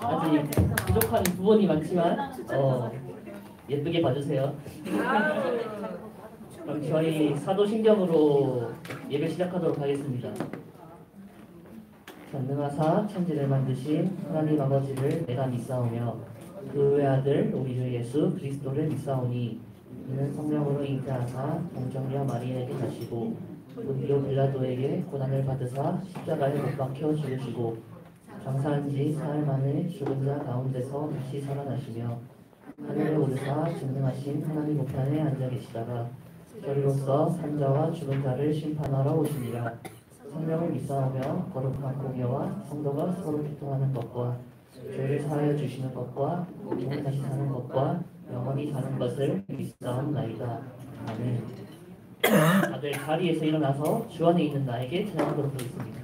아직 부족한 부분이 많지만 예쁘게 봐주세요. 그럼 저희 사도신경으로 예배 시작하도록 하겠습니다. 전능하사 천지를 만드신 하나님 아버지를 내가 믿사오며 그 외아들 우리 주 예수 그리스도를 믿사오니 이는 성령으로 잉태하사 동정녀 마리아에게 나시고 본디오 빌라도에게 고난을 받으사 십자가에 못 박혀 죽으시고 장사한 지 사흘 만에 죽은 자 가운데서 다시 살아나시며 하늘에 오르사 전능하신 하나님 우편에 앉아 계시다가 저리로서 산자와 죽은 자를 심판하러 오시니라. 성령을 믿사오며 거룩한 공예와 성도가 서로 교통하는 것과 죄를 사하여 주시는 것과 몸을 다시 사는 것과 영원히 사는 것을 믿사옵나이다. 아멘. 다들 자리에서 일어나서 주 안에 있는 나에게 찬양하도록 하겠습니다.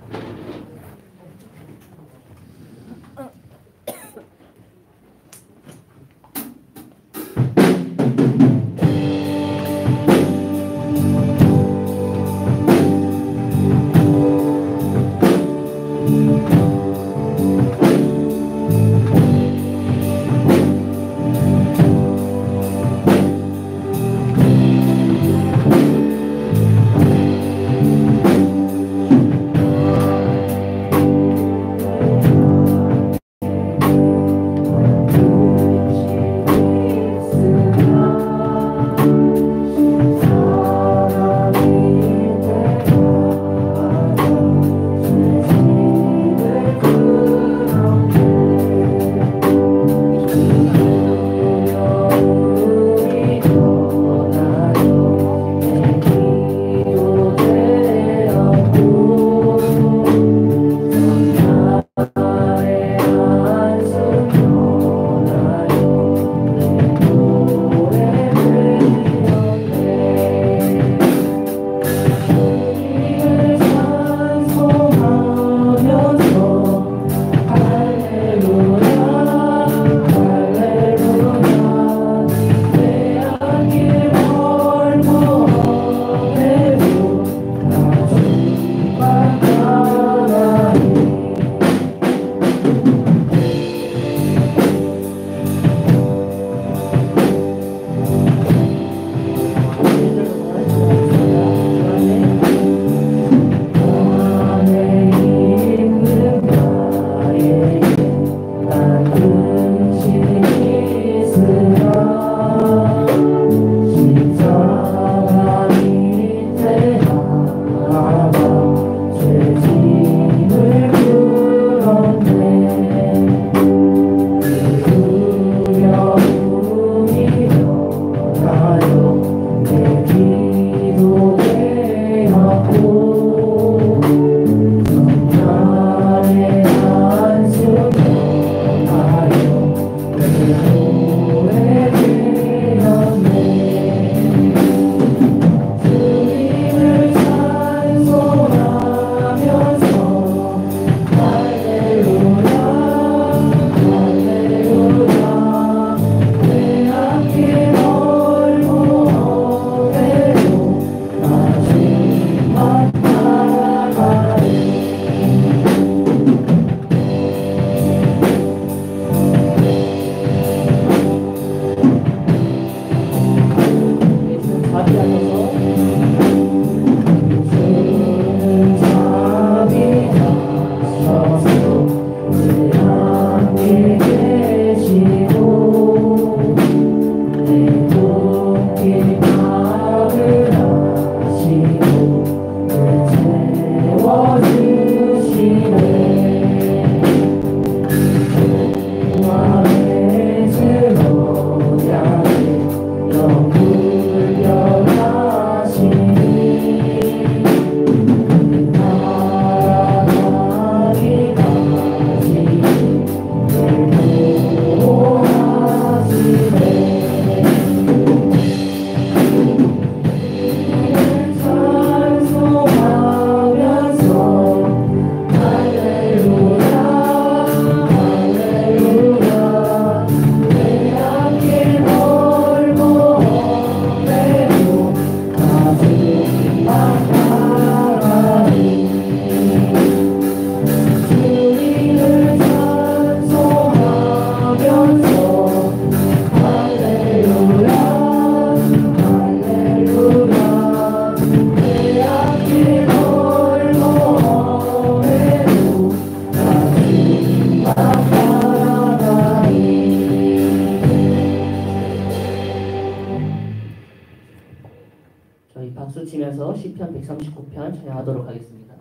시편 139편 찬양하도록 하겠습니다.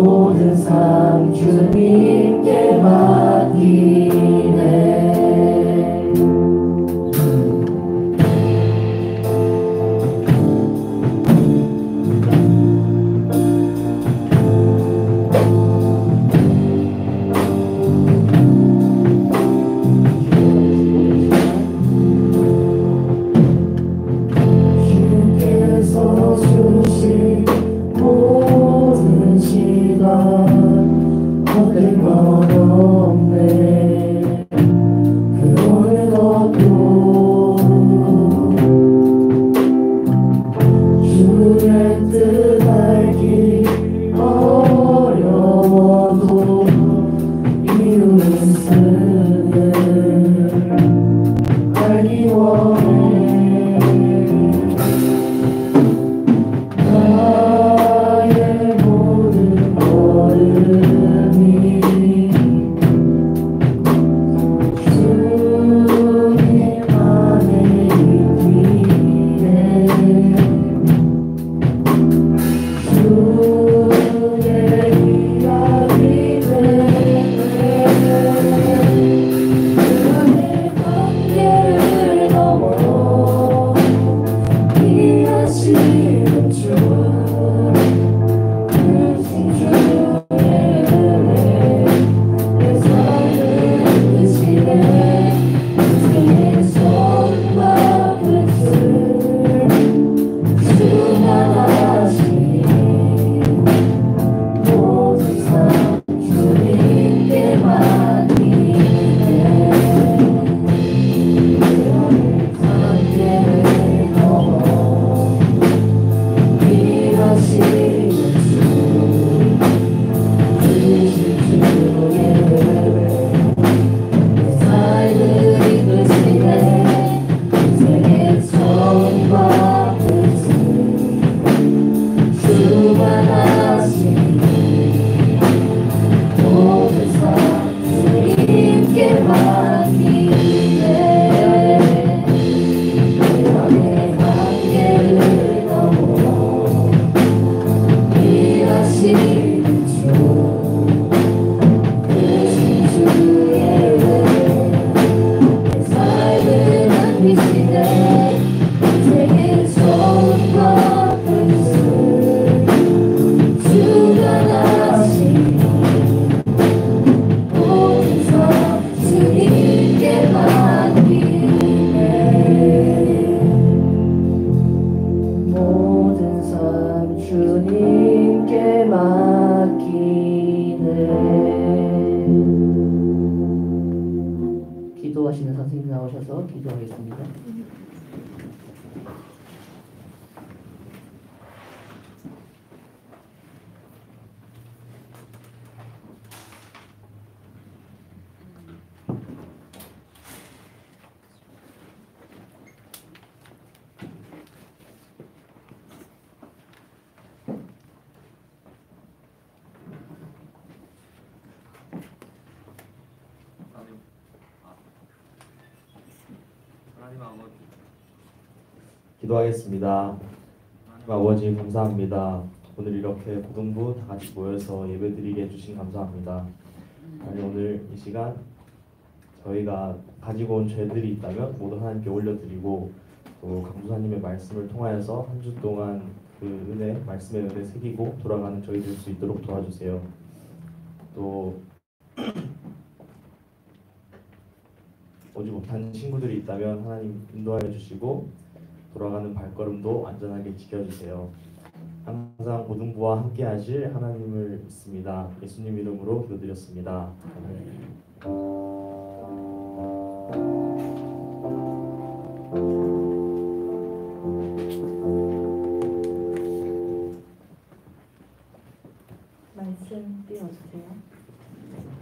모든 삶 주님께 맡기네. 주께서 주신 모든 시간 얻을 것 없네. 그 어느 것도 주의 뜻 알기 어려워도 이루는 쓰는 알기 원해. 나의 모든 걸음이 주님 안에 있기에 주의 이야기 되네. 그의 관계를 넘어 이하시는 주 내 삶을 이끄시네. 주의 손과 끝을 주관하시니 모든 삶 주님께 맡기네. 그의 관계를 넘어 일하시는 주 내 삶을 이끄시네. 주의 손과 끝을 주관하시니 모든 삶 주님께 맡기네. 그의 관계를 넘어 일하시는 주 크신 주의 은혜 내 삶을 남기시네. 주의 손과 끝을 주관하시니 모든 삶 주님께 맡기네. 모든 삶 주님께 맡기네. 기도하시는 선생님 나오셔서 기도하겠습니다. 하나님 아버지, 기도하겠습니다. 하나님 아버지 감사합니다. 오늘 이렇게 고등부 다 같이 모여서 예배드리게 해주신 감사합니다. 아니 오늘 이 시간 저희가 가지고 온 죄들이 있다면 모두 하나님께 올려드리고 또 강부사님의 말씀을 통하여서 한 주 동안 그 은혜, 말씀의 은혜 새기고 돌아가는 저희 될 수 있도록 도와주세요. 또 오지 못한 친구들이 있다면 하나님 인도하여 주시고 돌아가는 발걸음도 안전하게 지켜주세요. 항상 고등부와 함께 하실 하나님을 믿습니다. 예수님 이름으로 기도드렸습니다. 말씀 띄워주세요.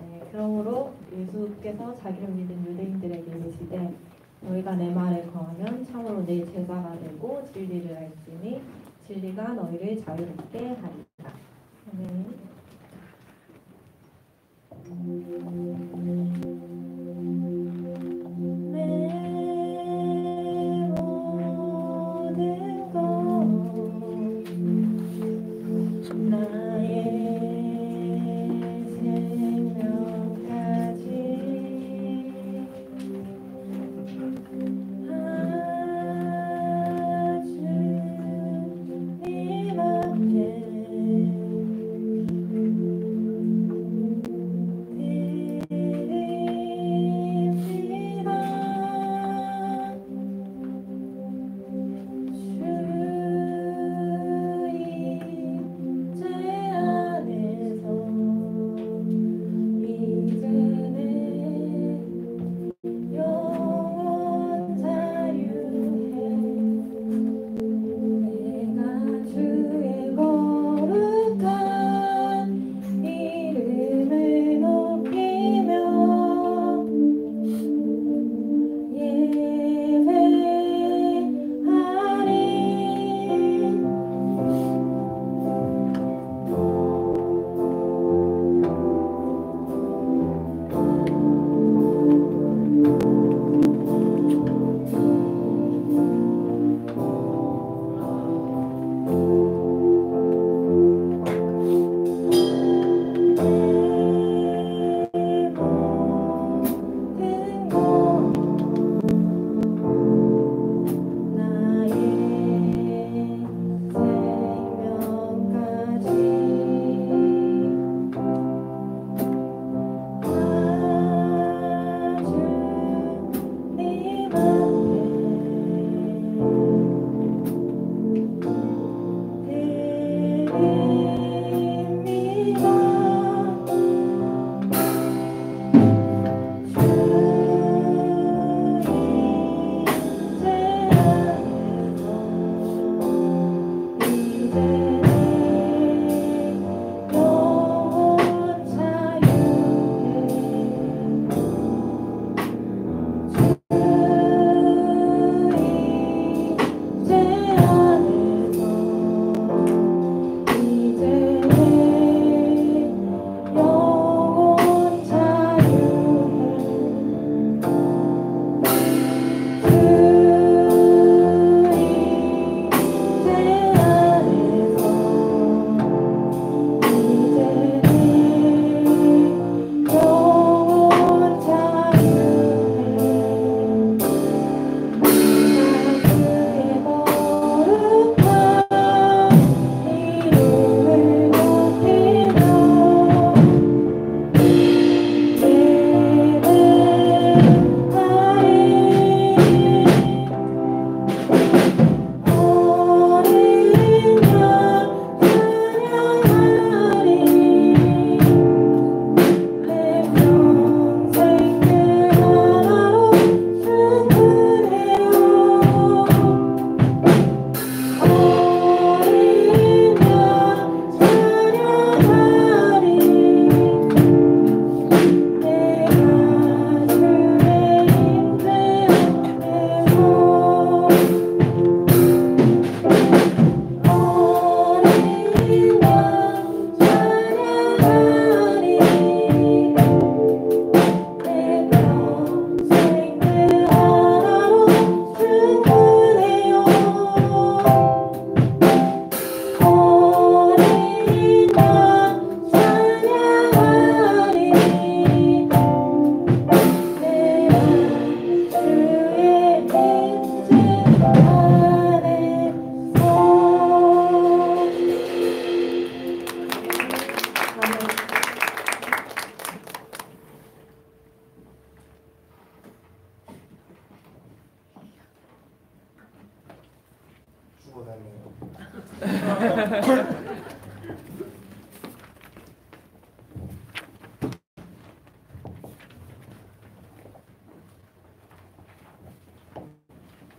네, 그러므로 예수께서 자기를 믿은 유대인들에게 이르시되 너희가 내 말에 거하면 참으로 내 제자가 되고 진리를 알지니 진리가 너희를 자유롭게 하리라. 아멘. 내 모든 것 나의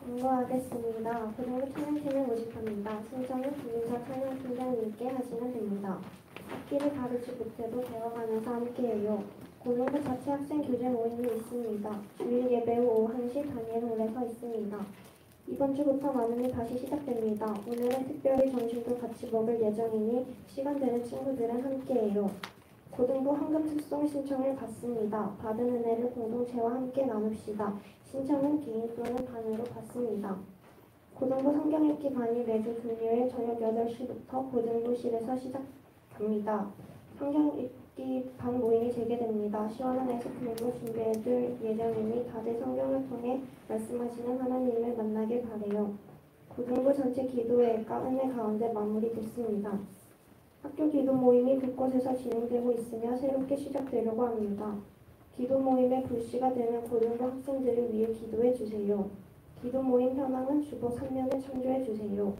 공부하겠습니다. 고등부 찬양팀을 모집합니다. 신청은 김민서 찬양팀장님께 하시면 됩니다. 악기를 가르치 못해도 배워가면서 함께해요. 고등부 자체 학생 교제 모임이 있습니다. 주일 예배 후 오후 1시 다니엘홀에서 있습니다. 이번 주부터 나눔이 다시 시작됩니다. 오늘은 특별히 점심도 같이 먹을 예정이니 시간 되는 친구들은 함께해요. 고등부 헌금 특송 신청을 받습니다. 받은 은혜를 공동체와 함께 나눕시다. 신청은 개인 또는 반으로 받습니다. 고등부 성경 읽기 반이 매주 금요일 저녁 8시부터 고등부실에서 시작합니다. 성경 읽기 반 모임이 재개됩니다. 시원한 아이스크림을 준비해둘 예정이니 다들 성경을 통해 말씀하시는 하나님을 만나길 바래요. 고등부 전체 기도회가 은혜 가운데 마무리됐습니다. 학교 기도 모임이 곳곳에서 진행되고 있으며 새롭게 시작되려고 합니다. 기도 모임의 불씨가 되는 고등부 학생들을 위해 기도해 주세요. 기도 모임 현황은 주보 3면을 참조해 주세요.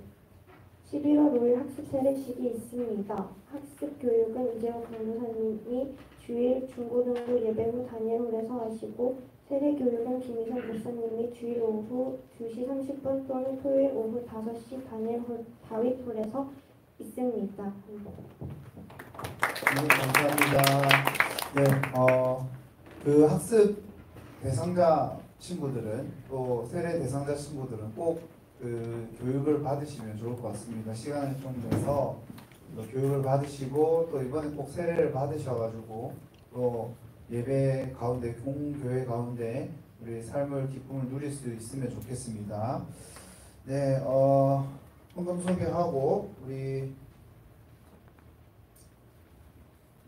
11월 5일 학습 세례식이 있습니다. 학습 교육은 이재호 강도사님이 주일 중고등부 예배 후 다니엘홀에서 하시고 세례 교육은 김희선 목사님이 주일 오후 2시 30분 또는 토요일 오후 5시 다니엘홀 다윗홀에서 있습니다. 네, 감사합니다. 네, 그 학습 대상자 친구들은 또 세례 대상자 친구들은 꼭 그 교육을 받으시면 좋을 것 같습니다. 시간을 좀 내서 교육을 받으시고 또 이번에 꼭 세례를 받으셔가지고 또 예배 가운데 공교회 가운데 우리 삶을 기쁨을 누릴 수 있으면 좋겠습니다. 네, 헌금 소개하고 우리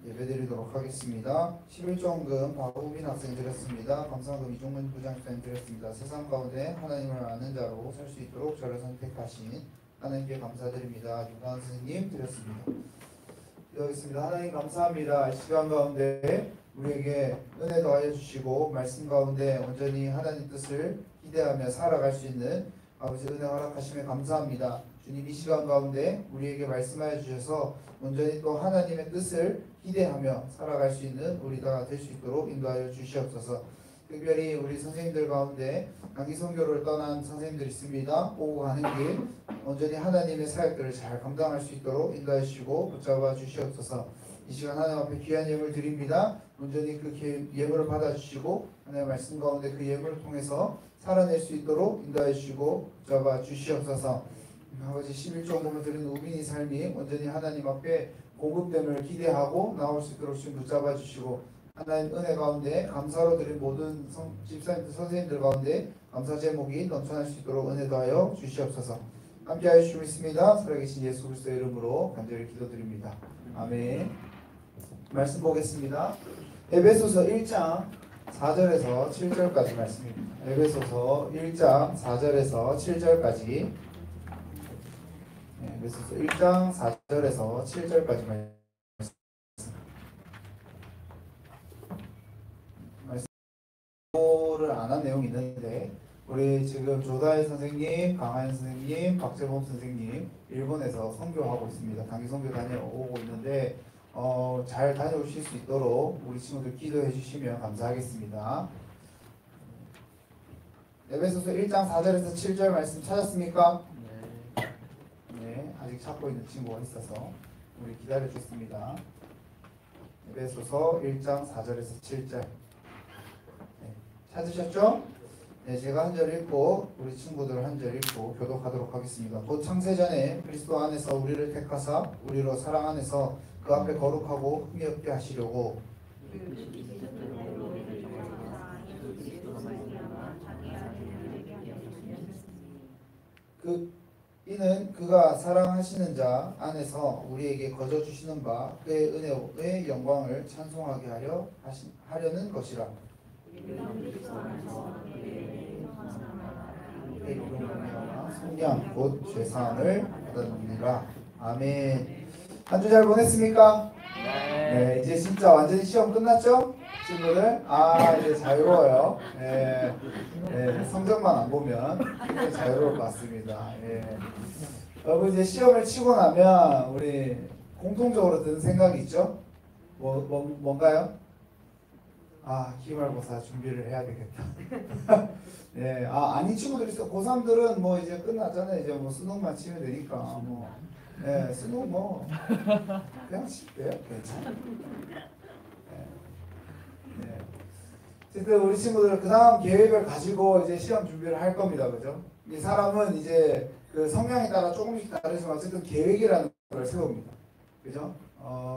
예배드리도록 하겠습니다. 11조 헌금 박우빈 학생 드렸습니다. 감사헌금 이종근 부장님 드렸습니다. 세상 가운데 하나님을 아는 자로 살 수 있도록 저를 선택하신 하나님께 감사드립니다. 유관 선생님 드렸습니다. 기도하겠습니다. 하나님 감사합니다. 이 시간 가운데 우리에게 은혜 더하여 주시고 말씀 가운데 온전히 하나님 뜻을 기대하며 살아갈 수 있는 아버지 은혜 허락하심에 감사합니다. 주님 이 시간 가운데 우리에게 말씀하여 주셔서 온전히 또 하나님의 뜻을 기대하며 살아갈 수 있는 우리가 될 수 있도록 인도하여 주시옵소서. 특별히 우리 선생님들 가운데 강의 선교를 떠난 선생님들이 있습니다. 오고 가는 길 온전히 하나님의 사역들을 잘 감당할 수 있도록 인도하여 주시고 붙잡아 주시옵소서. 이 시간 하나님 앞에 귀한 예물 드립니다. 온전히 그 예물을 받아주시고 하나님의 말씀 가운데 그 예물을 통해서 살아낼 수 있도록 인도하여 주시고 붙잡아 주시옵소서. 아버지 11조 헌금을 드리는 우빈이 삶이 온전히 하나님 앞에 공급됨을 기대하고 나올 수 있도록 좀 붙잡아 주시고 하나님 은혜 가운데 감사로 드린 모든 집사님들 선생님들 가운데 감사 제목이 넘쳐날 수 있도록 은혜 더하여 주시옵소서. 함께하여 주시고 있습니다. 살아계신 예수 그리스도의 이름으로 간절히 기도드립니다. 아멘. 말씀 보겠습니다. 에베소서 1장 4절에서 7절까지 말씀입니다. 에베소서 1장 4절에서 7절까지 에베소서 1장 4절에서 7절까지 말씀을 안 한 내용이 있는데 우리 지금 조다혜 선생님, 강하연 선생님, 박재범 선생님 일본에서 선교하고 있습니다. 단기 선교 다녀오고 있는데 잘 다녀오실 수 있도록 우리 친구들 기도해 주시면 감사하겠습니다. 에베소서 1장 4절에서 7절 말씀 찾았습니까? 네, 아직 찾고 있는 친구가 있어서 우리 기다려 주겠습니다. 에베소서 1장 4절에서 7절 네, 찾으셨죠? 네, 제가 한 절 읽고 우리 친구들 한 절 읽고 교독하도록 하겠습니다. 곧 창세전에 그리스도 안에서 우리를 택하사 우리로 사랑 안에서 그 앞에 거룩하고 흠이 없게 하시려고 이는 그가 사랑하시는 자 안에서 우리에게 거저 주시는 바 그의 은혜의 영광을 찬송하게 하려는 것이라. 성령 곧 죄사함을 받았느니라. 아멘. 한 주 잘 보냈습니까? 네, 이제 진짜 완전히 시험 끝났죠? 친구들? 이제 자유로워요. 네, 성적만 안 보면 자유로울 것 같습니다. 여러분 이제 시험을 치고 나면 우리 공통적으로 드는 생각이 있죠? 뭔가요? 아, 기말고사 준비를 해야 되겠다. 네, 아닌 친구들 있어. 고3들은 뭐 이제 끝났잖아요. 이제 뭐 수능만 치면 되니까 뭐. 네, 수능 뭐 그냥 칠게요. 괜찮아요. 네. 어쨌든 우리 친구들 그 다음 계획을 가지고 이제 시험 준비를 할 겁니다. 그죠? 이 사람은 이제 그 성향에 따라 조금씩 다르지만 어쨌든 계획이라는 걸 세웁니다. 그죠?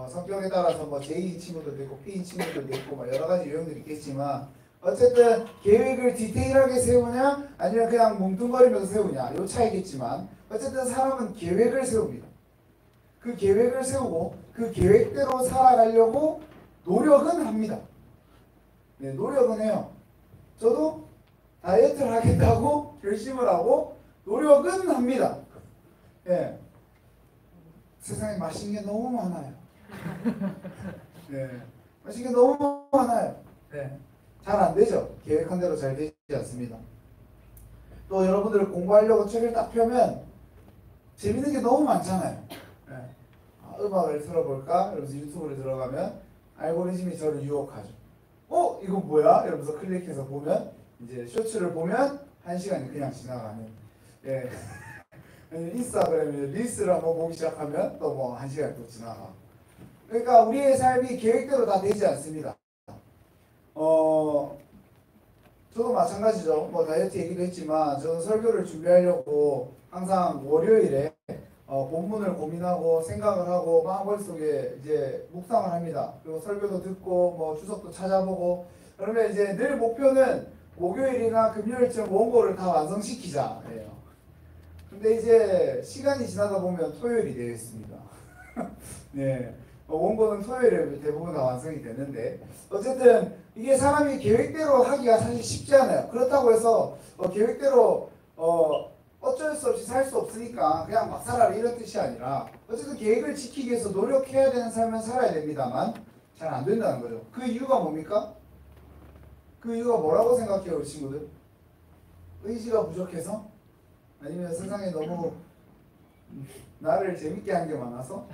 성격에 따라서 뭐 J인 친구들도 있고 P인 친구들도 있고 뭐 여러 가지 유형들이 있겠지만 어쨌든 계획을 디테일하게 세우냐 아니면 그냥 뭉뚱거리면서 세우냐 요 차이겠지만 어쨌든 사람은 계획을 세웁니다. 그 계획을 세우고 그 계획대로 살아가려고 노력은 합니다. 네, 노력은 해요. 저도 다이어트를 하겠다고 결심을 하고 노력은 합니다. 예. 세상에 맛있는 게 너무 많아요. 네. 맛있는 게 너무 많아요. 네. 잘 안 되죠. 계획한 대로 잘 되지 않습니다. 또 여러분들 공부하려고 책을 딱 펴면 재밌는 게 너무 많잖아요. 네. 음악을 틀어볼까? 이러면서 유튜브를 들어가면 알고리즘이 저를 유혹하죠. 이거 뭐야? 이러면서 클릭해서 보면 이제 쇼츠를 보면 1시간이 그냥 지나가는. 예. 인스타그램에 릴스를 한번 보기 시작하면 또 뭐 1시간 또 지나가. 그러니까 우리의 삶이 계획대로 다 되지 않습니다. 저도 마찬가지죠. 뭐 다이어트 얘기도 했지만 저는 설교를 준비하려고 항상 월요일에 본문을 고민하고 생각을 하고 막 머릿속에 이제 묵상을 합니다. 그리고 설교도 듣고 뭐 주석도 찾아보고 그러면 이제 늘 목표는 목요일이나 금요일쯤 원고를 다 완성시키자예요. 근데 이제 시간이 지나다 보면 토요일이 되어 있습니다. 네. 원고는 토요일에 대부분 다 완성이 되는데 어쨌든 이게 사람이 계획대로 하기가 사실 쉽지 않아요. 그렇다고 해서 계획대로 어쩔 수 없이 살 수 없으니까 그냥 막 살아라 이런 뜻이 아니라 어쨌든 계획을 지키기 위해서 노력해야 되는 삶을 살아야 됩니다만 잘 안 된다는 거죠. 그 이유가 뭡니까? 그 이유가 뭐라고 생각해요, 우리 친구들? 의지가 부족해서? 아니면 세상에 너무 나를 재밌게 한 게 많아서?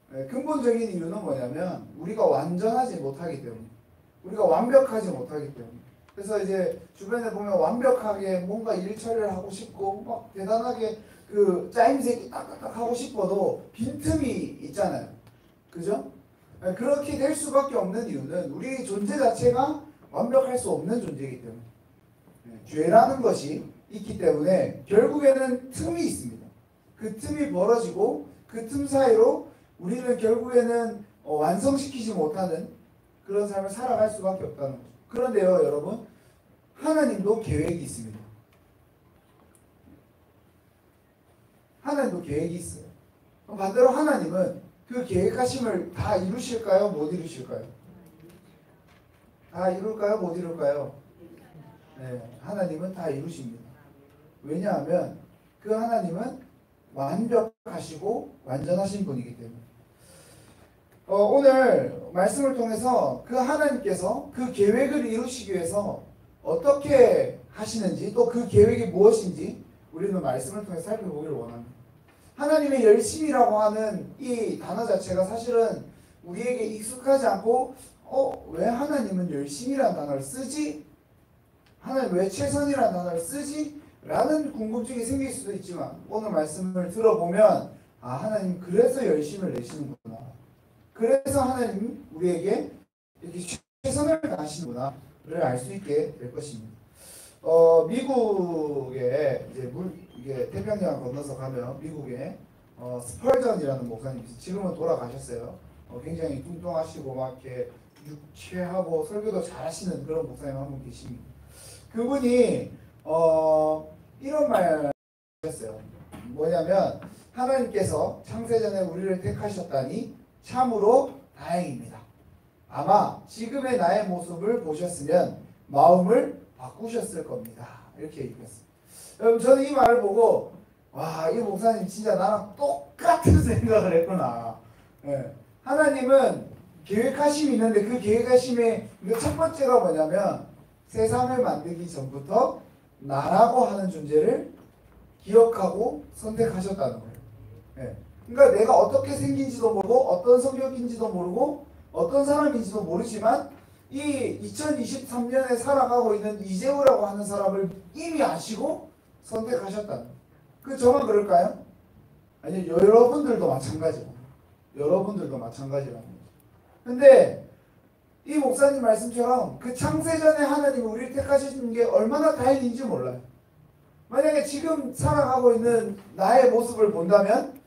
네, 근본적인 이유는 뭐냐면 우리가 완전하지 못하기 때문에 우리가 완벽하지 못하기 때문에 그래서 이제 주변에 보면 완벽하게 뭔가 일 처리를 하고 싶고 막 대단하게 그 짜임새 딱딱딱 하고 싶어도 빈틈이 있잖아요. 그죠? 네, 그렇게 될 수밖에 없는 이유는 우리 존재 자체가 완벽할 수 없는 존재이기 때문에 네, 죄라는 것이 있기 때문에 결국에는 틈이 있습니다. 그 틈이 벌어지고 그 틈 사이로 우리는 결국에는 완성시키지 못하는 그런 삶을 살아갈 수밖에 없다는 거죠. 그런데요, 여러분, 하나님도 계획이 있습니다. 하나님도 계획이 있어요. 반대로 하나님은 그 계획하심을 다 이루실까요? 못 이루실까요? 다 이룰까요? 못 이룰까요? 네, 하나님은 다 이루십니다. 왜냐하면 그 하나님은 완벽하시고 완전하신 분이기 때문에 오늘 말씀을 통해서 그 하나님께서 그 계획을 이루시기 위해서 어떻게 하시는지 또 그 계획이 무엇인지 우리는 말씀을 통해 살펴보기를 원합니다. 하나님의 열심이라고 하는 이 단어 자체가 사실은 우리에게 익숙하지 않고 왜 하나님은 열심이라는 단어를 쓰지? 하나님 왜 최선이라는 단어를 쓰지? 라는 궁금증이 생길 수도 있지만 오늘 말씀을 들어보면 하나님 그래서 열심을 내시는구나. 그래서 하나님 우리에게 이렇게 최선을 다하시는구나를 알 수 있게 될 것입니다. 미국에 이게 태평양 건너서 가면 미국에 스펄전이라는 목사님이 지금은 돌아가셨어요. 굉장히 뚱뚱하시고 막 이렇게 유쾌하고 설교도 잘하시는 그런 목사님 한 분 계십니다. 그분이 이런 말을 하셨어요. 뭐냐면 하나님께서 창세전에 우리를 택하셨다니 참으로 다행입니다. 아마 지금의 나의 모습을 보셨으면 마음을 바꾸셨을 겁니다. 이렇게 얘기했어요. 여러분 저는 이 말을 보고 와, 이 목사님 진짜 나랑 똑같은 생각을 했구나. 네. 하나님은 계획하심이 있는데 그 계획하심의 첫 번째가 뭐냐면 세상을 만들기 전부터 나라고 하는 존재를 기억하고 선택하셨다는 거예요. 예. 그러니까 내가 어떻게 생긴지도 모르고 어떤 성격인지도 모르고 어떤 사람인지도 모르지만 이 2023년에 살아가고 있는 이재우라고 하는 사람을 이미 아시고 선택하셨다는 거예요. 그 저만 그럴까요? 아니, 여러분들도 마찬가지고 여러분들도 마찬가지라는 거죠. 근데 이 목사님 말씀처럼 그 창세전에 하나님이 우리를 택하시는 게 얼마나 다행인지 몰라요. 만약에 지금 살아가고 있는 나의 모습을 본다면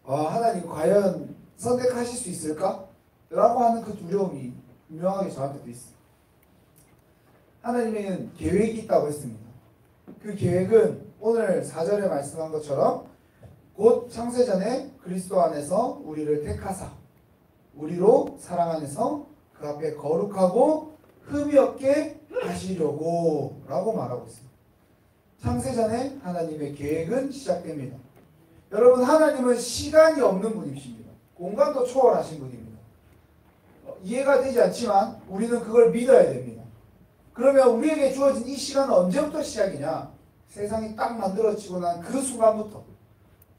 하나님 과연 선택하실 수 있을까? 라고 하는 그 두려움이 분명하게 저한테도 있어요. 하나님은 계획이 있다고 했습니다. 그 계획은 오늘 4절에 말씀한 것처럼 곧 창세전에 그리스도 안에서 우리를 택하사 우리로 사랑 안에서 그 앞에 거룩하고 흠이 없게 하시려고 라고 말하고 있습니다. 창세전에 하나님의 계획은 시작됩니다. 여러분, 하나님은 시간이 없는 분이십니다. 공간도 초월하신 분입니다. 이해가 되지 않지만 우리는 그걸 믿어야 됩니다. 그러면 우리에게 주어진 이 시간은 언제부터 시작이냐? 세상이 딱 만들어지고 난 그 순간부터.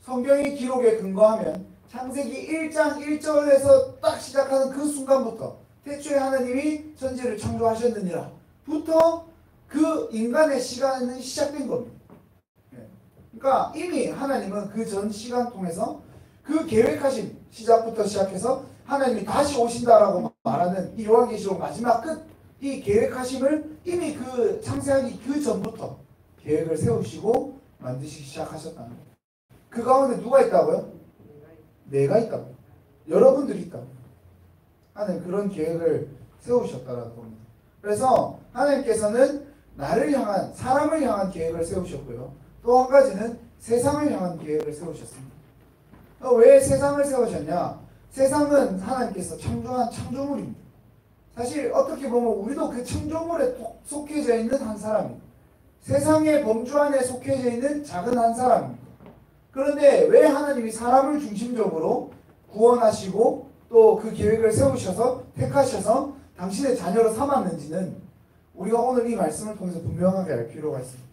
성경의 기록에 근거하면 창세기 1장 1절에서 딱 시작하는 그 순간부터 태초에 하나님이 천지를 창조하셨느니라 부터 그 인간의 시간은 시작된 겁니다. 그러니까 이미 하나님은 그 전 시간 통해서 그 계획하신 시작부터 시작해서 하나님이 다시 오신다라고 말하는 이 요한계시록 마지막 끝, 이 계획하심을 이미 그 창세하기 그 전부터 계획을 세우시고 만드시기 시작하셨다는 거예요. 그 가운데 누가 있다고요? 내가 있다고. 여러분들이 있다고. 하나님 그런 계획을 세우셨다라는 겁니다. 그래서 하나님께서는 나를 향한, 사람을 향한 계획을 세우셨고요. 또 한 가지는 세상을 향한 계획을 세우셨습니다. 왜 세상을 세우셨냐? 세상은 하나님께서 창조한 창조물입니다. 사실 어떻게 보면 우리도 그 창조물에 속해져 있는 한 사람입니다. 세상의 범주 안에 속해져 있는 작은 한 사람입니다. 그런데 왜 하나님이 사람을 중심적으로 구원하시고 또 그 계획을 세우셔서 택하셔서 당신의 자녀로 삼았는지는 우리가 오늘 이 말씀을 통해서 분명하게 알 필요가 있습니다.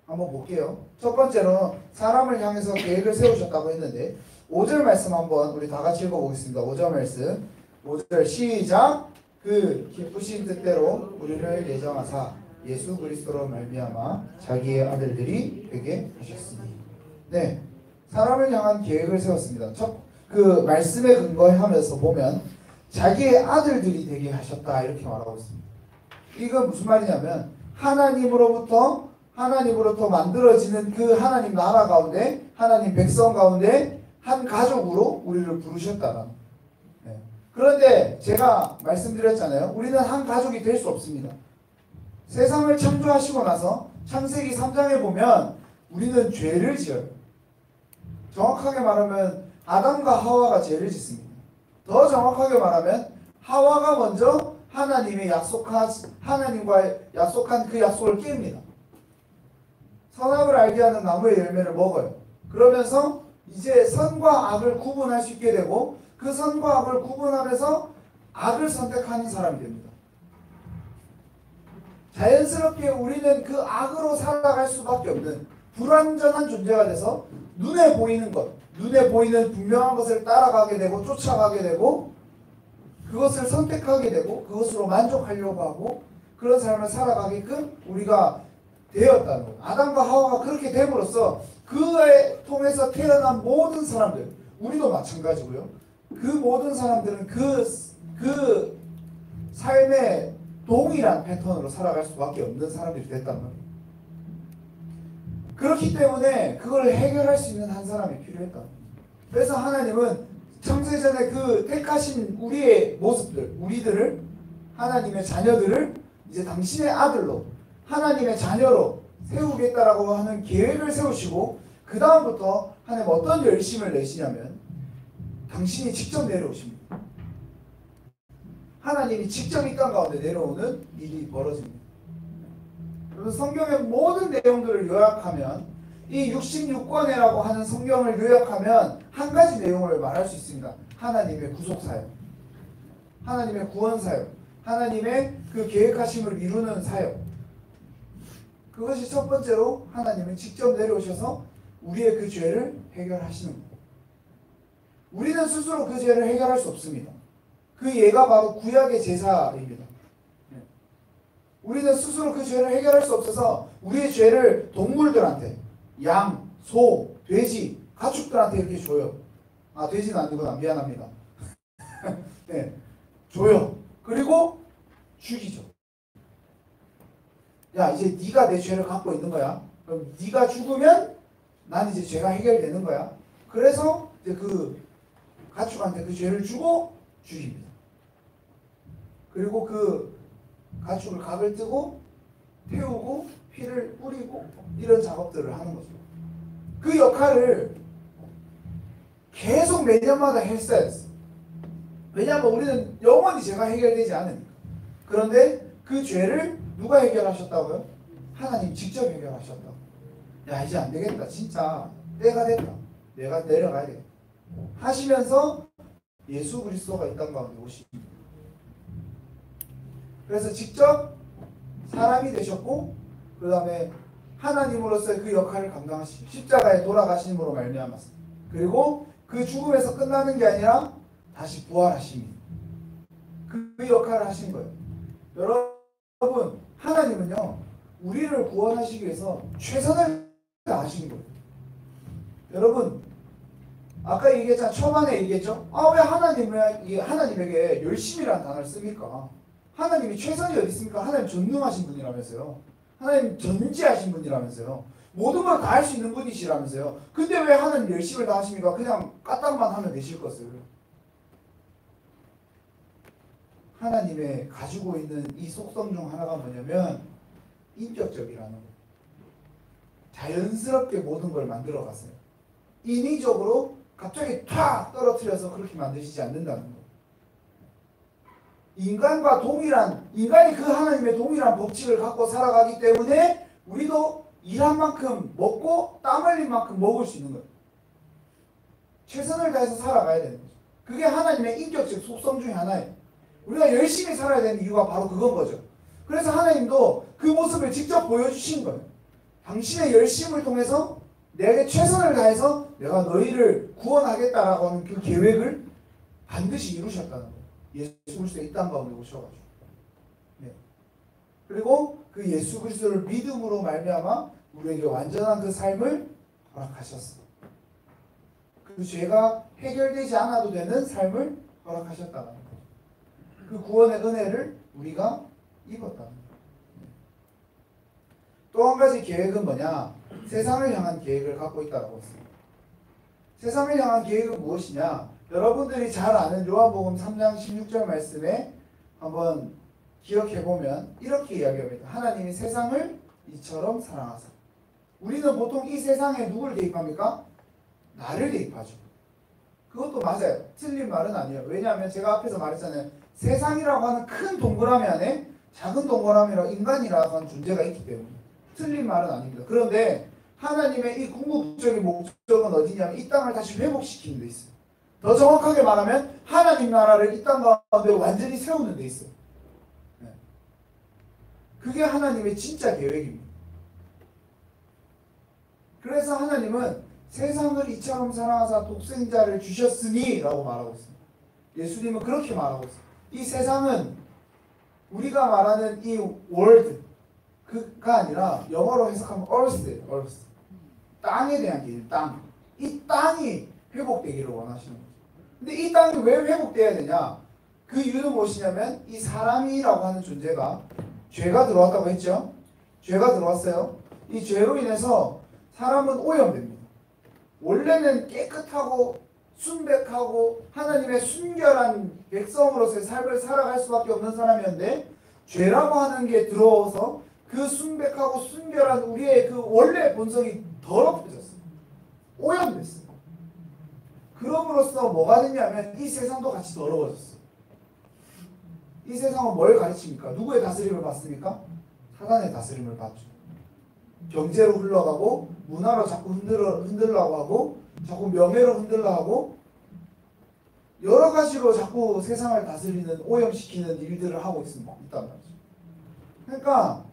한번 볼게요. 첫 번째로 사람을 향해서 계획을 세우셨다고 했는데 5절 말씀 한번 우리 다 같이 읽어보겠습니다. 5절 말씀 5절 시작. 그 기쁘신 뜻대로 우리를 예정하사 예수 그리스도로 말미암아 자기의 아들들이 되게 하셨으니. 네, 사람을 향한 계획을 세웠습니다. 그 말씀에 근거하면서 보면 자기의 아들들이 되게 하셨다 이렇게 말하고 있습니다. 이건 무슨 말이냐면 하나님으로부터 만들어지는 그 하나님 나라 가운데, 하나님 백성 가운데 한 가족으로 우리를 부르셨다는. 네. 그런데 제가 말씀드렸잖아요. 우리는 한 가족이 될 수 없습니다. 세상을 창조하시고 나서 창세기 3장에 보면 우리는 죄를 지어요. 정확하게 말하면 아담과 하와가 죄를 짓습니다. 더 정확하게 말하면 하와가 먼저 하나님과 약속한 그 약속을 깹니다. 선악을 알게 하는 나무의 열매를 먹어요. 그러면서 이제 선과 악을 구분할 수 있게 되고 그 선과 악을 구분하면서 악을 선택하는 사람이 됩니다. 자연스럽게 우리는 그 악으로 살아갈 수밖에 없는 불완전한 존재가 돼서 눈에 보이는 것, 눈에 보이는 분명한 것을 따라가게 되고 쫓아가게 되고 그것을 선택하게 되고 그것으로 만족하려고 하고 그런 삶을 살아가게끔 우리가 되었다는 거예요. 아담과 하와가 그렇게 됨으로써 그에 통해서 태어난 모든 사람들, 우리도 마찬가지고요. 그 모든 사람들은 그 삶의 동일한 패턴으로 살아갈 수밖에 없는 사람들이 됐단 말이에요. 그렇기 때문에 그걸 해결할 수 있는 한 사람이 필요했다. 그래서 하나님은 창세전에 그 택하신 우리의 모습들, 우리들을, 하나님의 자녀들을 이제 당신의 아들로, 하나님의 자녀로 세우겠다라고 하는 계획을 세우시고 그 다음부터 하나님 어떤 열심을 내시냐면 당신이 직접 내려오십니다. 하나님이 직접 이 땅 가운데 내려오는 일이 벌어집니다. 그래서 성경의 모든 내용들을 요약하면 이 66권이라고 하는 성경을 요약하면 한 가지 내용을 말할 수 있습니다. 하나님의 구속사역, 하나님의 구원사역, 하나님의 그 계획하심을 이루는 사역. 그것이 첫 번째로 하나님은 직접 내려오셔서 우리의 그 죄를 해결하시는 거예요. 우리는 스스로 그 죄를 해결할 수 없습니다. 그 예가 바로 구약의 제사입니다. 우리는 스스로 그 죄를 해결할 수 없어서 우리의 죄를 동물들한테 양, 소, 돼지, 가축들한테 이렇게 줘요. 아, 돼지는 아니구나. 미안합니다. 네, 줘요. 그리고 죽이죠. 야, 이제 네가 내 죄를 갖고 있는 거야. 그럼 네가 죽으면 난 이제 죄가 해결되는 거야. 그래서 이제 그 가축한테 그 죄를 주고 죽입니다. 그리고 그 가축을 각을 뜨고 태우고 피를 뿌리고 이런 작업들을 하는 거죠. 그 역할을 계속 매년마다 했어야 했어. 왜냐하면 우리는 영원히 죄가 해결되지 않으니까. 그런데 그 죄를 누가 해결하셨다고요? 하나님 직접 해결하셨다고. 야, 이제 안 되겠다. 진짜 때가 됐다. 내가 내려가야 돼. 하시면서 예수 그리스도가 이 땅 가운데 오십니다. 그래서 직접 사람이 되셨고 그 다음에 하나님으로서의 그 역할을 감당하시고 십자가에 돌아가심으로 말미암았어. 그리고 그 죽음에서 끝나는 게 아니라 다시 부활하십니다. 그 역할을 하신 거예요. 여러분, 하나님은요 우리를 구원하시기 위해서 최선을 다하신 거예요. 여러분, 아까 얘기했잖아. 초반에 얘기했죠. 아, 왜 하나님에게 열심이라는 단어를 씁니까? 하나님이 최선이 어디 있습니까? 하나님 전능하신 분이라면서요. 하나님 전지하신 분이라면서요. 모든 걸 다 할 수 있는 분이시라면서요. 근데 왜 하나님 열심을 다 하십니까? 그냥 까딱만 하면 되실 것을. 하나님의 가지고 있는 이 속성 중 하나가 뭐냐면 인격적이라는 거예요. 자연스럽게 모든 걸 만들어 갔어요. 인위적으로 갑자기 탁 떨어뜨려서 그렇게 만드시지 않는다는 거예요. 인간과 동일한, 인간이 그 하나님의 동일한 법칙을 갖고 살아가기 때문에 우리도 일한 만큼 먹고 땀 흘린 만큼 먹을 수 있는 거예요. 최선을 다해서 살아가야 되는 거죠. 그게 하나님의 인격적 속성 중에 하나예요. 우리가 열심히 살아야 되는 이유가 바로 그건 거죠. 그래서 하나님도 그 모습을 직접 보여주신 거예요. 당신의 열심을 통해서 내게 최선을 다해서 내가 너희를 구원하겠다라고 하는 그 계획을 반드시 이루셨다는 거예요. 예수 그리스도의 이 땅 가운데 오셔가지고. 네. 그리고 그 예수 그리스도를 믿음으로 말미암아 우리에게 완전한 그 삶을 허락하셨어. 그 죄가 해결되지 않아도 되는 삶을 허락하셨다는 거예요. 그 구원의 은혜를 우리가 입었다는 거예요. 또 한 가지 계획은 뭐냐? 세상을 향한 계획을 갖고 있다고 했습니다. 세상을 향한 계획은 무엇이냐? 여러분들이 잘 아는 요한복음 3장 16절 말씀에 한번 기억해보면 이렇게 이야기합니다. 하나님이 세상을 이처럼 사랑하사. 우리는 보통 이 세상에 누구를 대입합니까? 나를 대입하죠. 그것도 맞아요. 틀린 말은 아니에요. 왜냐하면 제가 앞에서 말했잖아요. 세상이라고 하는 큰 동그라미 안에 작은 동그라미라고 인간이라고 하는 존재가 있기 때문에 틀린 말은 아닙니다. 그런데 하나님의 이 궁극적인 목적은 어디냐면 이 땅을 다시 회복시키는 데 있어요. 더 정확하게 말하면 하나님 나라를 이 땅 가운데 완전히 세우는 데 있어요. 네. 그게 하나님의 진짜 계획입니다. 그래서 하나님은 세상을 이처럼 사랑하사 독생자를 주셨으니 라고 말하고 있습니다. 예수님은 그렇게 말하고 있습니다. 이 세상은 우리가 말하는 이 월드 그가 아니라 영어로 해석하면 earth. 땅에 대한 길, 땅. 이 땅이 회복되기를 원하시는 거죠. 근데 이 땅이 왜 회복돼야 되냐? 그 이유는 무엇이냐면 이 사람이라고 하는 존재가 죄가 들어왔다고 했죠? 죄가 들어왔어요. 이 죄로 인해서 사람은 오염됩니다. 원래는 깨끗하고 순백하고 하나님의 순결한 백성으로서의 삶을 살아갈 수밖에 없는 사람이었는데 죄라고 하는 게 들어와서 그 순백하고 순결한 우리의 그 원래 본성이 더럽혀졌어요. 오염됐어요. 그럼으로써 뭐가 됐냐면 이 세상도 같이 더러워졌어요. 이 세상은 뭘 가르칩니까? 누구의 다스림을 받습니까? 사단의 다스림을 받죠. 경제로 흘러가고 문화로 자꾸 흔들려고 하고 자꾸 명예로 흔들려 하고 여러 가지로 자꾸 세상을 다스리는 오염시키는 일들을 하고 있단 말이죠. 그러니까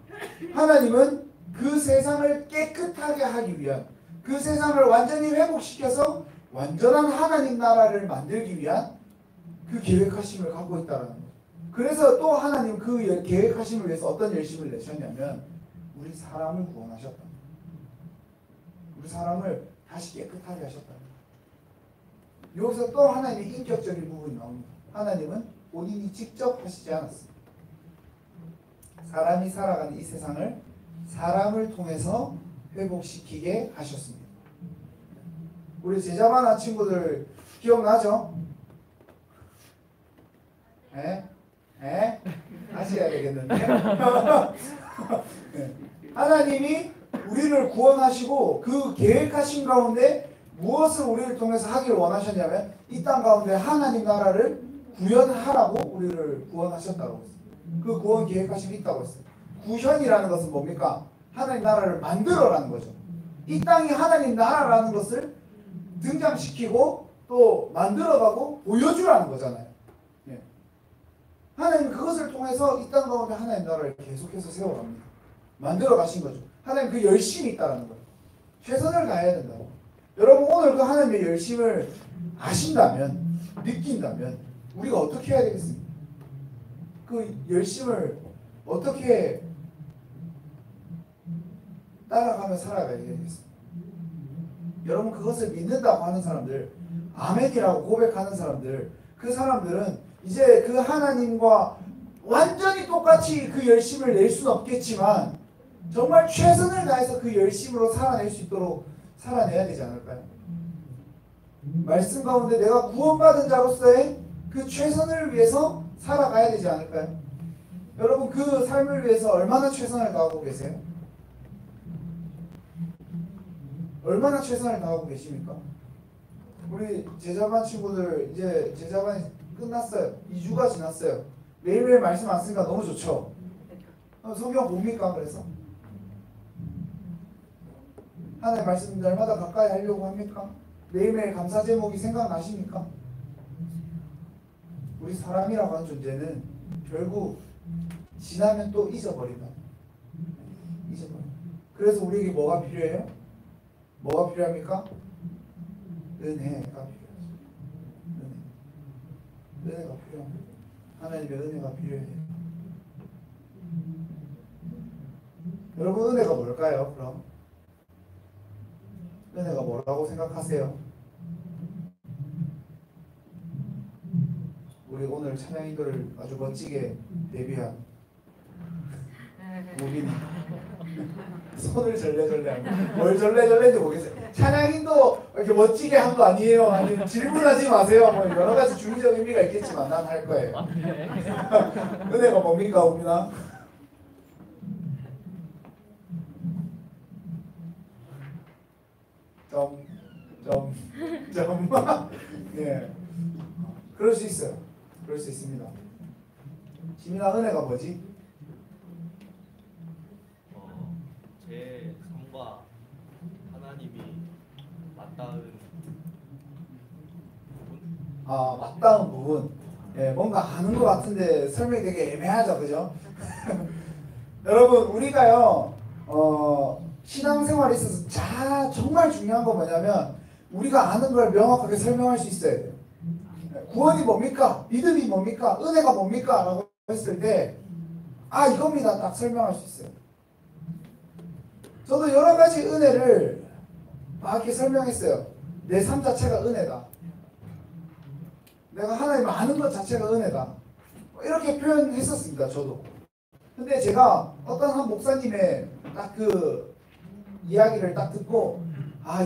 하나님은 그 세상을 깨끗하게 하기 위한, 그 세상을 완전히 회복시켜서 완전한 하나님 나라를 만들기 위한 그 계획하심을 갖고 있다는 거예요. 그래서 또 하나님 그 계획하심을 위해서 어떤 열심을 내셨냐면 우리 사람을 구원하셨다. 우리 사람을 다시 깨끗하게 하셨다. 여기서 또 하나님의 인격적인 부분이 나옵니다. 하나님은 본인이 직접 하시지 않았습니다. 사람이 살아가는 이 세상을 사람을 통해서 회복시키게 하셨습니다. 우리 제자반한 친구들 기억나죠? 에? 다시 해야 되겠는데? 네. 하나님이 우리를 구원하시고 그 계획하신 가운데 무엇을 우리를 통해서 하기를 원하셨냐면 이 땅 가운데 하나님 나라를 구현하라고 우리를 구원하셨다고 했어요. 그 구원 계획하심이 있다고 했어요. 구현이라는 것은 뭡니까? 하나님 나라를 만들어라는 거죠. 이 땅이 하나님 나라라는 것을 등장시키고 또 만들어가고 보여주라는 거잖아요. 예. 하나님 그것을 통해서 이 땅 가운데 하나님 나라를 계속해서 세워갑니다. 만들어 가신 거죠. 하나님 그 열심이 있다는 거예요. 최선을 다해야 된다고. 여러분 오늘 그 하나님의 열심을 아신다면, 느낀다면 우리가 어떻게 해야 되겠습니까? 그 열심을 어떻게 따라가며 살아가야 되겠습니까? 여러분 그것을 믿는다고 하는 사람들, 아멘이라고 고백하는 사람들, 그 사람들은 이제 그 하나님과 완전히 똑같이 그 열심을 낼 수는 없겠지만 정말 최선을 다해서 그 열심으로 살아낼 수 있도록 살아내야 되지 않을까요? 말씀 가운데 내가 구원받은 자로서의 그 최선을 위해서 살아가야 되지 않을까요? 여러분 그 삶을 위해서 얼마나 최선을 다하고 계세요? 얼마나 최선을 다하고 계십니까? 우리 제자반 친구들 이제 제자반이 끝났어요. 2주가 지났어요. 매일매일 말씀 안 쓰니까 너무 좋죠? 성경 봅니까? 그래서? 하나님 말씀 날마다 가까이 하려고 합니까? 매일매일 감사 제목이 생각나십니까? 우리 사람이라고 하는 존재는 결국 지나면 또 잊어버린다. 잊어버려. 그래서 우리에게 뭐가 필요해요? 뭐가 필요합니까? 은혜가 필요하죠. 은혜가 필요합니다. 하나님의 은혜가 필요해요. 여러분 은혜가 뭘까요? 그럼 은혜가 뭐라고 생각하세요? 우리 오늘 찬양인도를 아주 멋지게 데뷔한 우빈이 손을 절레절레하고 뭘 절레절레인지 모르겠어요. 찬양인도 이렇게 멋지게 한 거 아니에요? 아니 질문하지 마세요. 뭐 여러 가지 중의적 의미가 있겠지만 난 할 거예요. 은혜가 뭡니까 우빈아? 네. 그럴 수 있어요. 그럴 수 있습니다. 지민아 은혜가 뭐지? 제 삶과 하나님이 맞닿은 부분. 맞닿은 부분. 예, 뭔가 아는 것 같은데 설명이 되게 애매하죠, 그죠? 여러분 우리가요 신앙생활에 있어서 정말 중요한 거 뭐냐면 우리가 아는 걸 명확하게 설명할 수 있어야 돼요. 구원이 뭡니까? 믿음이 뭡니까? 은혜가 뭡니까? 라고 했을 때 이겁니다. 딱 설명할 수 있어요. 저도 여러 가지 은혜를 막 이렇게 설명했어요. 내 삶 자체가 은혜다. 내가 하나님을 아는 것 자체가 은혜다. 이렇게 표현했었습니다. 저도. 근데 제가 어떤 한 목사님의 딱 그 이야기를 딱 듣고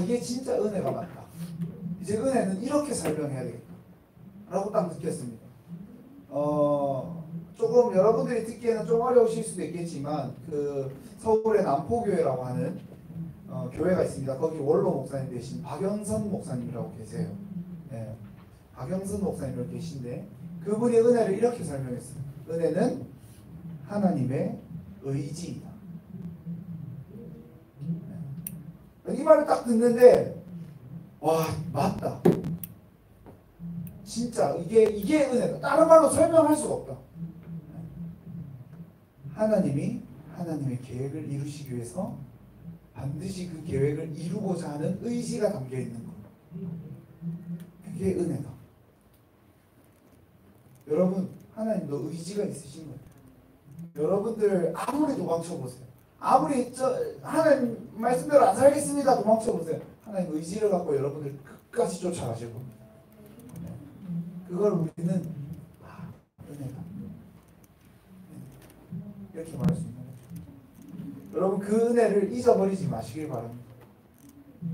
이게 진짜 은혜가 맞다. 이제 은혜는 이렇게 설명해야 되겠다. 라고 딱 느꼈습니다. 조금 여러분들이 듣기에는 좀 어려우실 수도 있겠지만 그 서울의 남포교회라고 하는 교회가 있습니다. 거기 원로 목사님 되신 박영선 목사님이라고 계세요. 네. 박영선 목사님이라고 계신데 그분이 은혜를 이렇게 설명했어요. 은혜는 하나님의 의지이다. 이 말을 딱 듣는데 와 맞다. 진짜 이게 은혜다. 다른 말로 설명할 수가 없다. 하나님이 하나님의 계획을 이루시기 위해서 반드시 그 계획을 이루고자 하는 의지가 담겨 있는 것. 그게 은혜다. 여러분, 하나님도 의지가 있으신 거예요. 여러분들 아무리 도망쳐 보세요. 아무리 하나님 말씀대로 안 살겠습니다 도망쳐 보세요. 하나님 의지를 갖고 여러분들 끝까지 쫓아가실 겁니다. 그걸 우리는 은혜다. 이렇게 말할 수 있는 거죠. 여러분 그 은혜를 잊어버리지 마시길 바랍니다.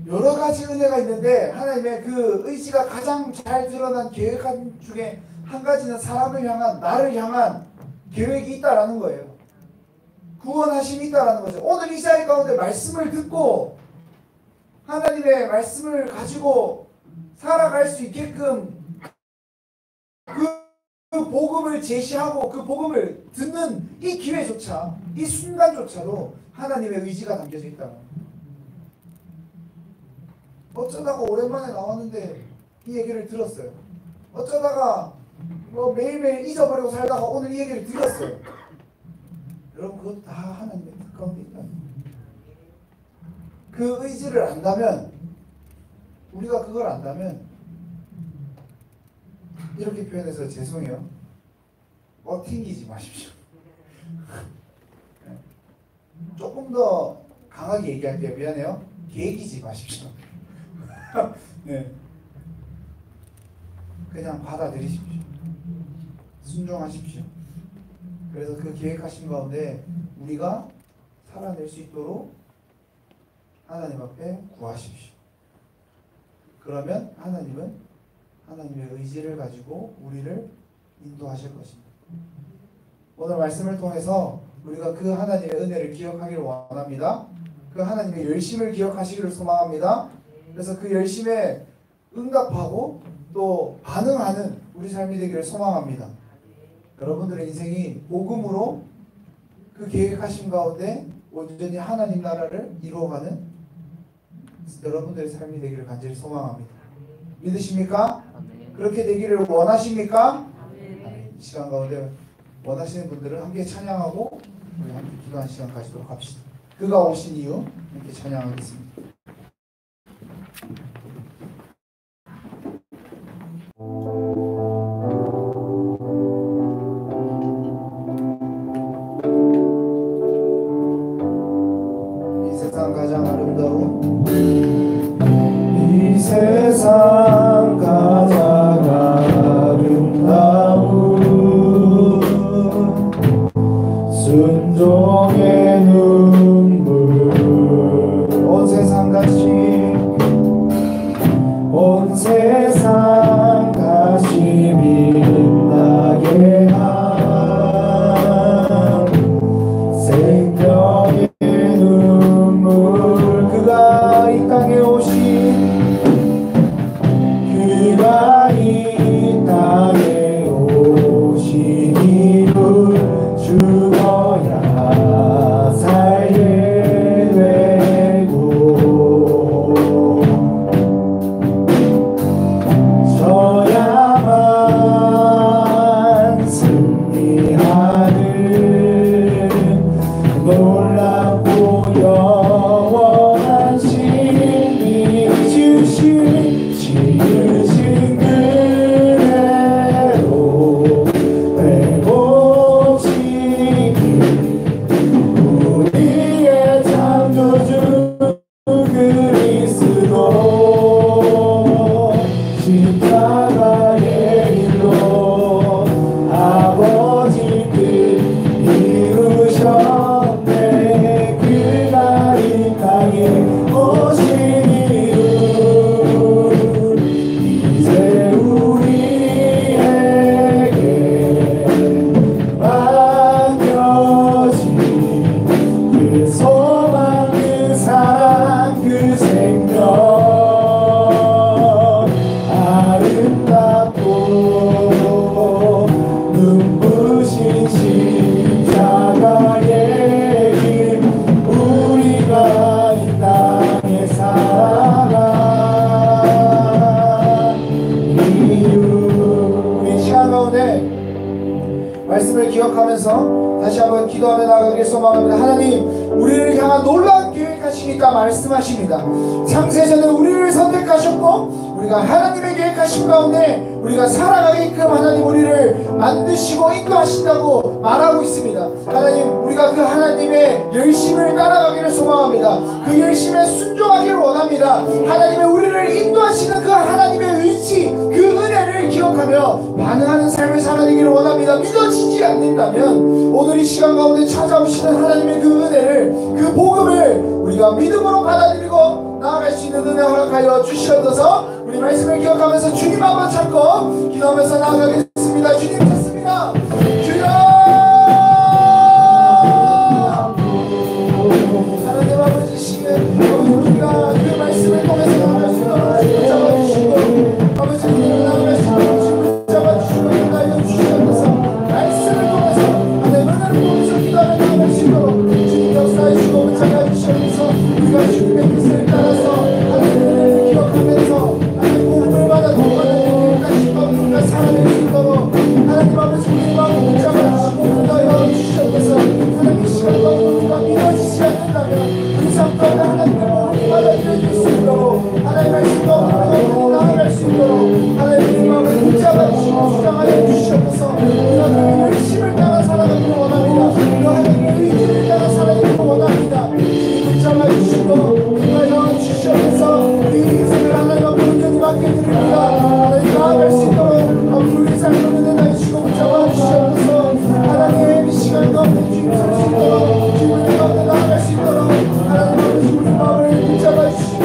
여러 가지 은혜가 있는데 하나님의 그 의지가 가장 잘 드러난 계획 중에 한 가지는 사람을 향한, 나를 향한 계획이 있다라는 거예요. 구원하심이 있다라는 거죠. 오늘 이 자리 가운데 말씀을 듣고 하나님의 말씀을 가지고 살아갈 수 있게끔 그 복음을 제시하고 그 복음을 듣는 이 기회조차, 이 순간조차도 하나님의 의지가 담겨져 있다는 거예요. 어쩌다가 오랜만에 나왔는데 이 얘기를 들었어요. 어쩌다가 뭐 매일매일 잊어버리고 살다가 오늘 이 얘기를 들었어요. 여러분 그것도 다 하나님의 뜻 가운데 있다. 그 의지를 안다면, 우리가 그걸 안다면 이렇게 표현해서 죄송해요. 튕기지 마십시오. 조금 더 강하게 얘기할게요. 미안해요. 계기지 마십시오. 네. 그냥 받아들이십시오. 순종하십시오. 그래서 그 계획하신 가운데 우리가 살아낼 수 있도록 하나님 앞에 구하십시오. 그러면 하나님은 하나님의 의지를 가지고 우리를 인도하실 것입니다. 오늘 말씀을 통해서 우리가 그 하나님의 은혜를 기억하기를 원합니다. 그 하나님의 열심을 기억하시기를 소망합니다. 그래서 그 열심에 응답하고 또 반응하는 우리 삶이 되기를 소망합니다. 여러분들의 인생이 복음으로 그 계획하신 가운데 온전히 하나님 나라를 이루어가는 여러분들의 삶이 되기를 간절히 소망합니다. 믿으십니까? 그렇게 되기를 원하십니까? 이 시간 가운데 원하시는 분들은 함께 찬양하고 우리 함께 기도하는 시간 가지도록 합시다. 그가 오신 이유 함께 찬양하겠습니다. 이 세상 가장 아름다운, 이 세상 가장 아름다운 순종의 눈물, 온 세상 같이 빛나게 한 생명의 눈물, 그가 이 땅에 오신, 그가 이 땅에 오신 이유 죽어야 말씀을 기억하면서 다시 한번 기도하며 나아가길 소망합니다. 하나님, 우리를 향한 놀라운 계획하시니까 말씀하십니다. 창세전에 우리를 선택하셨고 우리가 하나님의 계획하신 가운데 우리가 살아가게끔 하나님 우리를 만드시고 인도하신다고 말하고 있습니다. 하나님, 우리가 그 하나님의 열심을 따라가기를 소망합니다. 그 열심에 순종하기를 원합니다. 하나님의 우리를 인도하시는 그 하나님의 의지, 그 은혜를 기억하며 반응하는 삶을 살아내기를 원합니다. 믿어지지 않는다면 오늘 이 시간 가운데 찾아오시는 하나님의 그 은혜를, 그 복음을 우리가 믿음으로 받아들이고 나아갈 수 있는 은혜 허락하여 주시옵소서. 우리 말씀을 기억하면서 주님 한번 찾고 기도하면서 나아가겠습니다. 주님 찾습니다. 주여! 하나님 아버지 시간 우리가 그 말씀을 통해서 나아갈 수 있도록 잡아주시고 아버지 우리가 나아갈 수 있도록 잡아주시고 인도하여 주시옵소서. 말씀을 통해서 하나님 은혜를 통해서 기도하며 나아갈 수 있도록 주님 역사해 주시고 붙잡아 주시옵소서. 우리가 주님의 뜻을 따라서 하나님을 기억하면서 하나님 복음을 받아 동반하는 끝까지 우리가 살아낼 수 있도록 하나님 아버지 우리 마음을 붙잡아 주시고 인도하여 주시옵소서. 하나님 이 시간 가운데 우리가 믿어지지 않는다면 우리 삶 가운데 하나님의 복음을 받아들여질 수 있도록 하나님 말씀 가운데 나아갈 수 있도록 하나님 우리 마음을 붙잡아 주시고 주장하여 주시옵소서. 우리가 그 열심을 따라 살아가기를 원합니다. 그 하나님의 의지를 따라 살아가기를 원합니다. 붙잡아 주시고 인도하여 주시옵소서. 우리 인생을 하나님 앞에 온전히 맡겨드립니다. 하나님 나아갈 수 있도록 우리 삶을 은혜하여 주시고 붙잡아 주시옵소서. 하나님 이 시간 가운데 주님 설 수 있도록 주님 가운데 나아갈 수 있도록 하나님 아버지 우리 마음을 붙잡아 주시고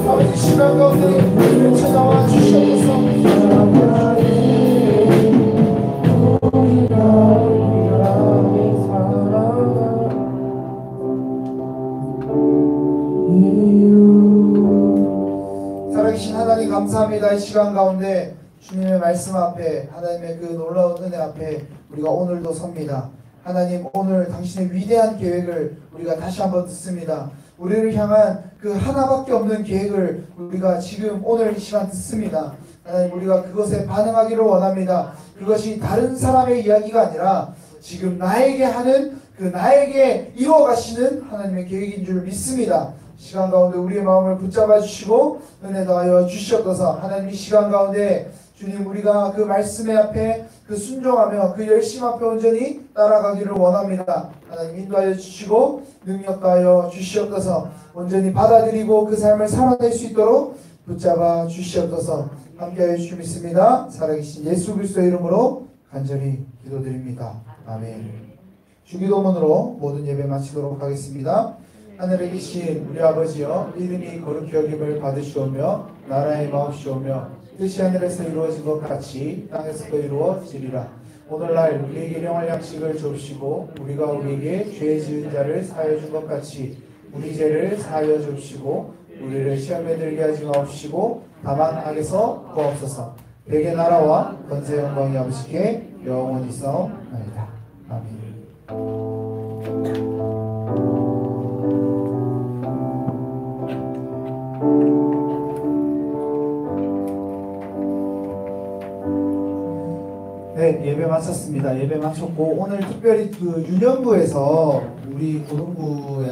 아버지 이 시간 가운데 우리를 찾아와 주시옵소서. 살아계신 하나님 감사합니다. 이 시간 가운데 주님의 말씀 앞에 하나님의 그 놀라운 은혜 앞에 우리가 오늘도 섭니다. 하나님 오늘 당신의 위대한 계획을 우리가 다시 한번 듣습니다. 우리를 향한 그 하나밖에 없는 계획을 우리가 지금 오늘 이 시간 듣습니다. 하나님 우리가 그것에 반응하기를 원합니다. 그것이 다른 사람의 이야기가 아니라 지금 나에게 하는 그 나에게 이루어가시는 하나님의 계획인 줄 믿습니다. 시간 가운데 우리의 마음을 붙잡아 주시고 은혜 더하여 주시옵소서. 하나님 이 시간 가운데 주님 우리가 그 말씀의 앞에 그 순종하며 그 열심 앞에 온전히 따라가기를 원합니다. 하나님 인도하여 주시고 능력 더하여 주시옵소서. 온전히 받아들이고 그 삶을 살아낼 수 있도록 붙잡아 주시옵소서. 함께하여 주시 믿습니다. 살아계신 예수 그리스도의 이름으로 간절히 기도드립니다. 아멘. 주기도문으로 모든 예배 마치도록 하겠습니다. 하늘에 계신 우리 아버지여, 이름이 거룩히 여김을 받으시오며 나라의 마옵시오며 뜻이 하늘에서 이루어진 것 같이 땅에서도 이루어지리라. 오늘날 우리에게 일용할 양식을 주옵시고 우리가 우리에게 죄 지은 자를 사하여 준 것 같이 우리 죄를 사하여 주옵시고 우리를 시험에 들게 하지 마옵시고 다만 악에서 구하옵소서. 대개 나라와 권세 영광이 아버지께 영원히 있사옵나이다. 아멘. 네, 예배 마쳤습니다. 예배 마쳤고 오늘 특별히 그 유년부에서 우리 고등부에